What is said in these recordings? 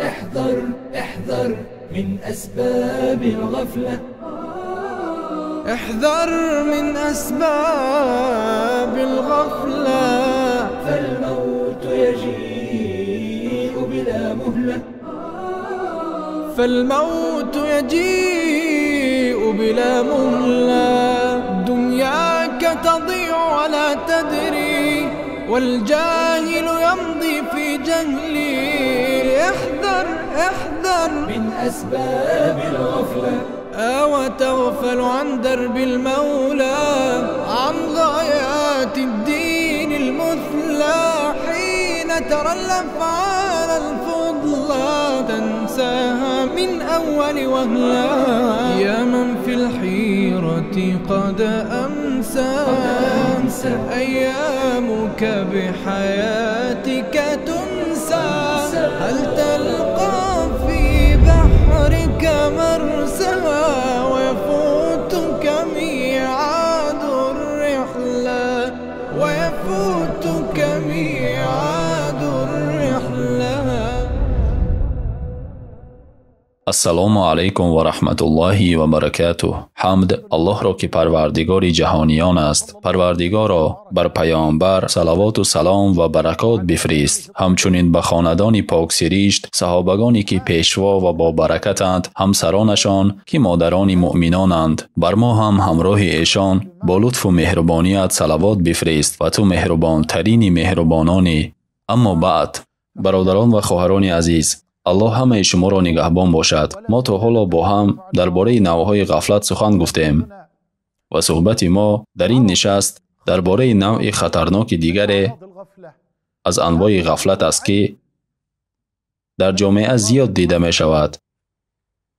احذر احذر من أسباب الغفلة. احذر من أسباب الغفلة، فالموت يجيء بلا مهلة. فالموت يجيء بلا مهلة. دنياك تضيع ولا تدري، والجاهل يمضي في جهله. احذر احذر من أسباب الغفلة. وتغفل عن درب المولى، عن غايات الدين المثلى. حين ترى الأفعال الفضلى تنساها من أول وهلة. يا من في الحيرة قد أمسى أيامك بحياتك تنسى. هل تلقى في بحرك مرسى، ويفوتك ميعاد الرحلة، ويفوتك ميعاد الرحلة. السلام علیکم و رحمت الله و برکاته. حمد الله را که پروردگار جهانیان است. پروردگارا بر پیامبر صلوات و سلام و برکات بفرست. همچنین به خاندان پاک سریشت، صحابگانی که پیشوا و با برکتند، همسرانشان که مادران مؤمنانند، بر ما هم همراه ایشان با لطف و مهربانیت صلوات بفرست و تو مهربان ترین مهربانانی. اما بعد، برادران و خواهران عزیز، الله همه شما را نگهبان باشد. ما تا حالا با هم درباره نوعهای غفلت سخن گفتیم و صحبت ما در این نشست درباره نوع خطرناک دیگر از انواع غفلت است که در جامعه زیاد دیده می شود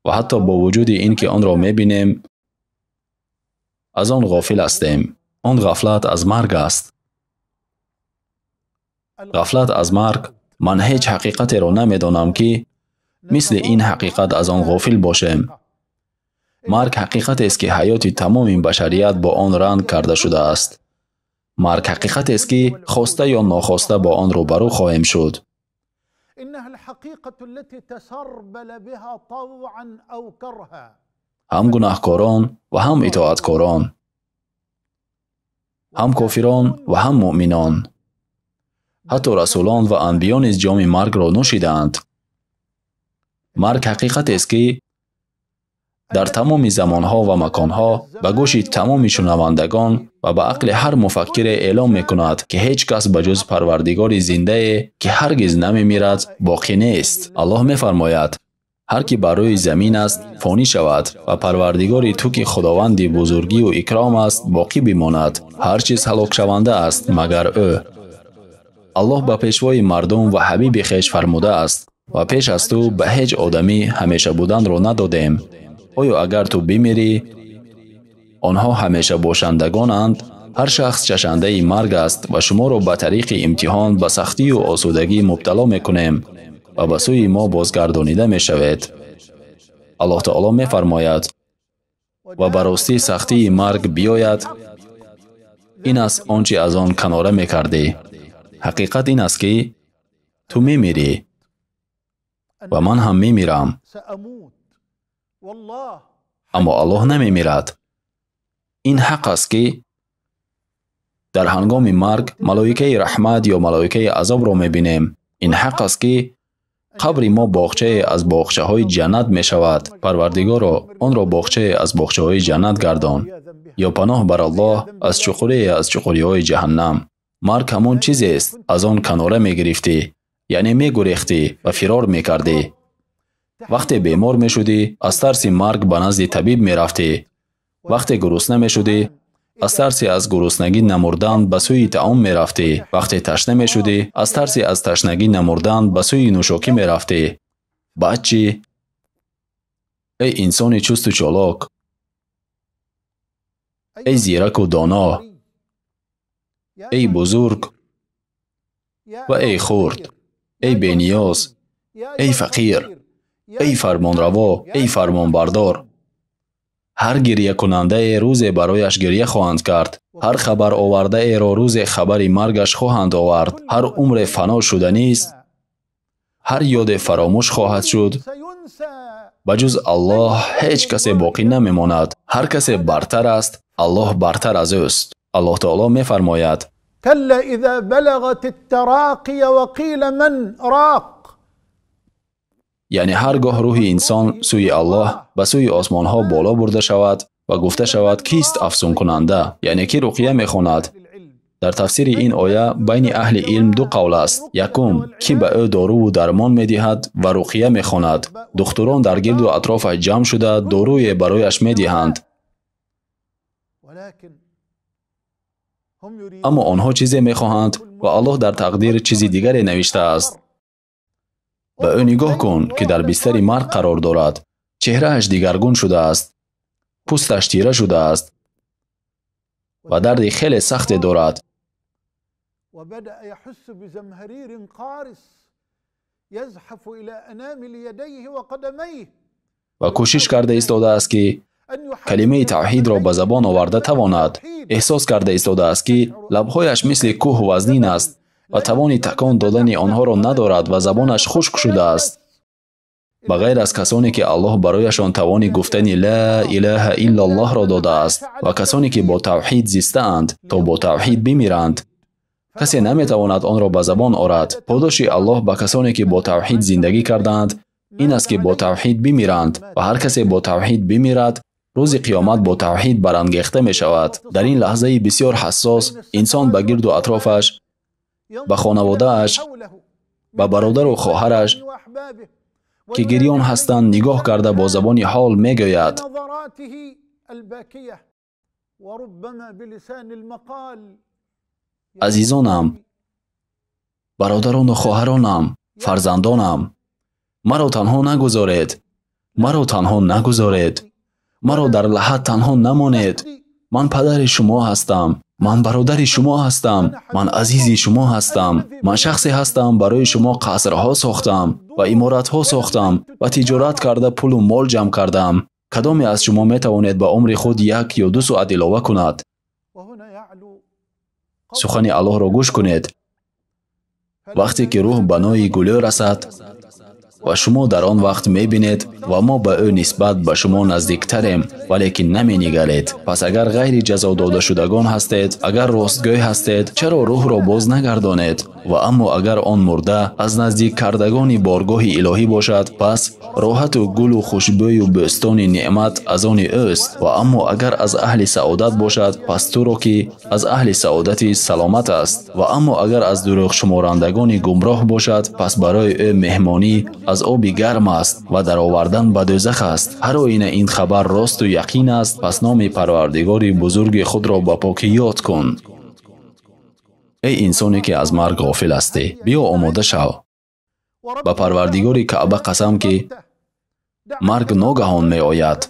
و حتی با وجود این که آن را می بینیم از آن غافل هستیم. آن غفلت از مرگ است. غفلت از مرگ. من هیچ حقیقتی را نمیدانم که مثل این حقیقت از آن غافل باشم. مرگ حقیقت است که حیات تمام بشریت با آن رنگ کرده شده است. مرگ حقیقت است که خواسته یا ناخواسته با آن روبرو خواهیم شد. هم گناهکاران و هم اطاعتکاران، هم کافران و هم مؤمنان، حتی رسولان و انبیان از جام مرگ را نوشیدند. مرگ حقیقت است که در تمام زمانها و مکانها به گوش تمام شنوندگان و به عقل هر مفکر اعلام میکند که هیچ کس بجز پروردگار زنده که هرگز نمیمیرد باقی نیست. الله میفرماید هر کی بر روی زمین است فانی شود و پروردگار تو که خداوند بزرگی و اکرام است باقی بماند. هر چیز هلاک شونده است مگر او. الله به پیشوای مردم و حبیب خویش فرموده است و پیش از تو به هیچ آدمی همیشه بودن را ندادیم. آیا اگر تو بمیری آنها همیشه باشندگانند؟ هر شخص چشنده مرگ است و شما را به طریق امتحان به سختی و آسودگی مبتلا میکنیم و به سوی ما بازگردانیده میشوید. الله تعالی میفرماید و به راستی سختی مرگ بیاید، این است آنچه از آن کناره میکردی. حقیقت این است که تو میمیری و من هم میمیرم، اما الله نمیمیرد. این حق است که در هنگام مرگ ملائکه رحمت یا ملائکه عذاب را میبینیم. این حق است که قبر ما باغچه از باغچه های جنت می شود. پروردگارا آن را باغچه از باغچه های جنت گردان، یا پناه بر الله از چقوری از چقوری های جهنم. مرگ همون چیزی است از آن کناره می گرفتی، یعنی می گریختی و فرار می کردی. وقتی بیمار می شدی از ترس مرگ به نزد طبیب می رفتی. وقتی گرسنه می شدی از ترس از گرسنگی نمردن به سوی طعام می رفتی. وقتی تشنه می شدی از ترس از تشنگی نمردن به سوی نوشاکی می رفتی. بعد چی؟ ای انسان چست و چالاک، ای زیرک و دانا، ای بزرگ و ای خرد، ای بینیاز، ای فقیر، ای فرمانروا، ای فرمانبردار. هر گریه کننده روز برایش گریه خواهند کرد. هر خبر آورده را روز خبر مرگش خواهند آورد. هر عمر فنا شدنی است. هر یاد فراموش خواهد شد. بجز الله هیچ کسی باقی نمیماند. هر کسی برتر است، الله برتر از اوست. الله تعالی میفرماید: كلا اذا بلغت التراقي وقيل من راق. یعنی هرگاه روح انسان سوی الله به سوی آسمان ها بالا برده شود و گفته شود کیست افسون کننده، یعنی کی رقیه میخواند. در تفسیر این آیه بین اهل علم دو قول است. یکم کی به او دارو و درمان میدهد و رقیه میخواند. دکتران در گرد و اطراف جمع شده داروی برایش میدهند، اما آنها چیزی میخواهند و الله در تقدیر چیزی دیگری نوشته است. به او نگاه کن که در بستر مرگ قرار دارد. چهرهش دیگرگون شده است، پوستش تیره شده است و درد خیلی سخت دارد. وبدأ يحس بزمهرير قارس يزحف إلى أنامل يديه وقدميه. و کوشش کرده ایستاده است که کلمه توحید را به زبان آورده تواند. احساس کرده ایستاده است که لبهایش مثل کوه وزنین است و توانی تکان دادن آنها را ندارد و زبانش خشک شده است. بغیر از کسانی که الله برایشان توانی گفتن لا اله الا الله را داده است و کسانی که با توحید زیستند تا با توحید بمیرند، کسی نمیتواند آن را به زبان آورد. پاداش الله به کسانی که با توحید زندگی کردند این است که با توحید بمیرند و هر کسی با توحید بمیرد روز قیامت با توحید برانگیخته می شود. در این لحظه بسیار حساس انسان به گرد و اطرافش، به خانواده‌اش، به برادر و خواهرش که گریان هستند نگاه کرده با زبان حال می گوید: عزیزانم، برادران و خواهرانم، فرزندانم، مرا تنها نگذارید. مرا تنها نگذارید. مرا در لحد تنها نمانید. من پدر شما هستم. من برادر شما هستم. من عزیزی شما هستم. من شخصی هستم برای شما قصرها ساختم و عمارتها ساختم و تجارت کرده پول و مال جمع کردم. کدامی از شما می توانید به عمر خود 1 یا 2 ساعت علاوه کند؟ سخن الله را گوش کنید. وقتی که روح بنای گلو رسد و شما در آن وقت می‌بینید و ما به او نسبت به شما نزدیکتریم ولیکن نمی‌نگرید. پس اگر غیر جزا داده شدگان هستید، اگر راستگوی هستید، چرا روح را باز نگردانید؟ و اما اگر آن مرده از نزدیک کردگان بارگاه الهی باشد، پس راحت و گل و خوشبوی و بستان نعمت از آن اوست. و اما اگر از اهل سعادت باشد، پس تو را که از اهل سعادت سلامت است. و اما اگر از دروغ شمارندگان گمراه باشد، پس برای او مهمانی از آب گرم است و در آوردن به دوزخ است. هر آینه این خبر راست و یقین است. پس نام پروردگار بزرگ خود را به پاکی یاد کن. ای انسانی که از مرگ غافل هستی، بیا آماده شو. به پروردگار کعبه قسم که مرگ ناگهان می آید.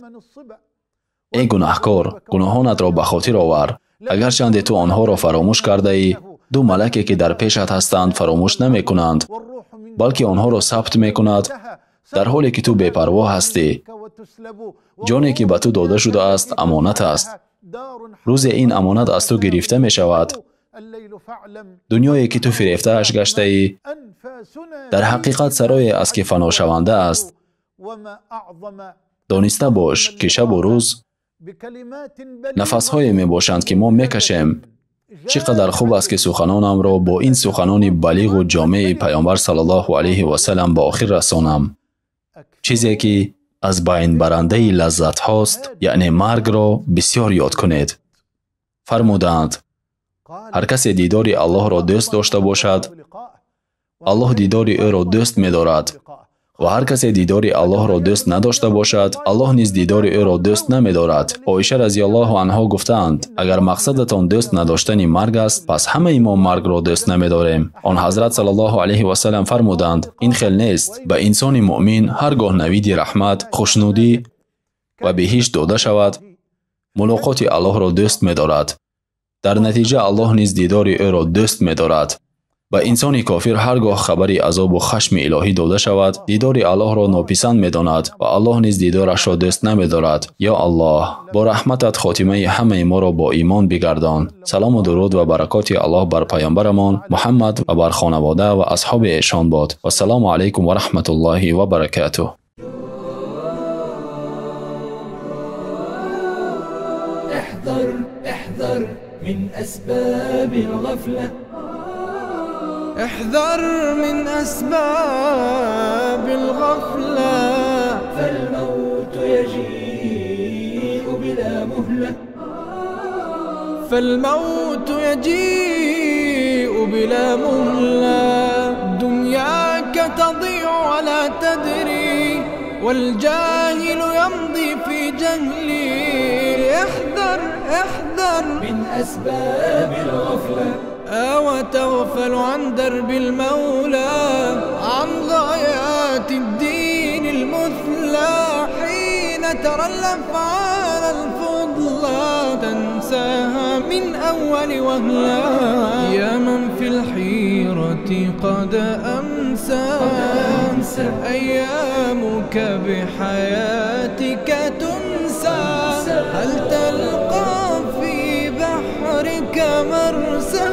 ای گناهکار، گناهانت را به خاطر آور. اگرچند تو آنها را فراموش کرده ای، 2 ملکی که در پیشت هستند فراموش نمی کنند، بلکه آنها را ثبت می کند در حالی که تو بی‌پروا هستی. جانی که به تو داده شده است امانت است. روز این امانت از تو گرفته می شود. دنیایی که تو فریفته اش گشته ای در حقیقت سرای است که فنا شونده است. دانسته باش که شب و روز نفس‌های می باشند که ما می کشیم. چقدر خوب است که سخنانم را با این سخنان بلیغ و جامع پیامبر صلی الله علیه و سلم به آخر رسانم. چیزی که از بین برنده لذت هاست، یعنی مرگ را بسیار یاد کنید. فرمودند هر کس دیدار الله را دوست داشته باشد، الله دیدار او را دوست می دارد. و هر کس دیدار الله را دوست نداشته باشد، الله نیز دیدار او را دوست نمی دارد. عایشه رضی الله عنها گفتند اگر مقصدتان دوست نداشتن مرگ است، پس همه ما مرگ را دوست نمی داریم. آن حضرت صلی الله علیه و سلم فرمودند این خیل نیست. به انسان مؤمن هرگاه نوید رحمت، خوشنودی و بهشت داده شود، ملاقات الله را دوست می دارد. در نتیجه الله نیز دیدار او را دوست می دارد. ба инсони кофир ҳар гоҳ хабари азобу хашми илоҳӣ дода шавад, дидори Аллоҳро нописанд медонад ва Аллоҳ низ дидорашро дӯст намедорад. Ё Аллоҳ, бо раҳматат хотимаи ҳамаи моро бо имон бигардон. Салому дуруд ва баракоти Аллоҳ бар паёмбарамон Муҳаммад ва бар хонавода ва асҳоби эшон бод. Вассалому алайкум ва раҳматуллоҳи ва баракатуҳ. احذر من أسباب الغفلة. احذر من أسباب الغفلة، فالموت يجيء بلا مهلة. فالموت يجيء بلا مهلة. دنياك تضيع ولا تدري، والجاهل يمضي في جهله. احذر من أسباب الغفلة. وتغفل عن درب المولى، عن غايات الدين المثلى. حين ترى الأفعال الفضلى تنساها من أول وهلة. يا من في الحيرة قد أمسى أيامك بحياتك تنسى. هل تلقى في بحرك مرسى،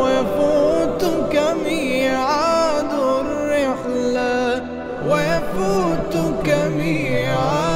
ويفوتك ميعاد الرحلة، ويفوتك ميعاد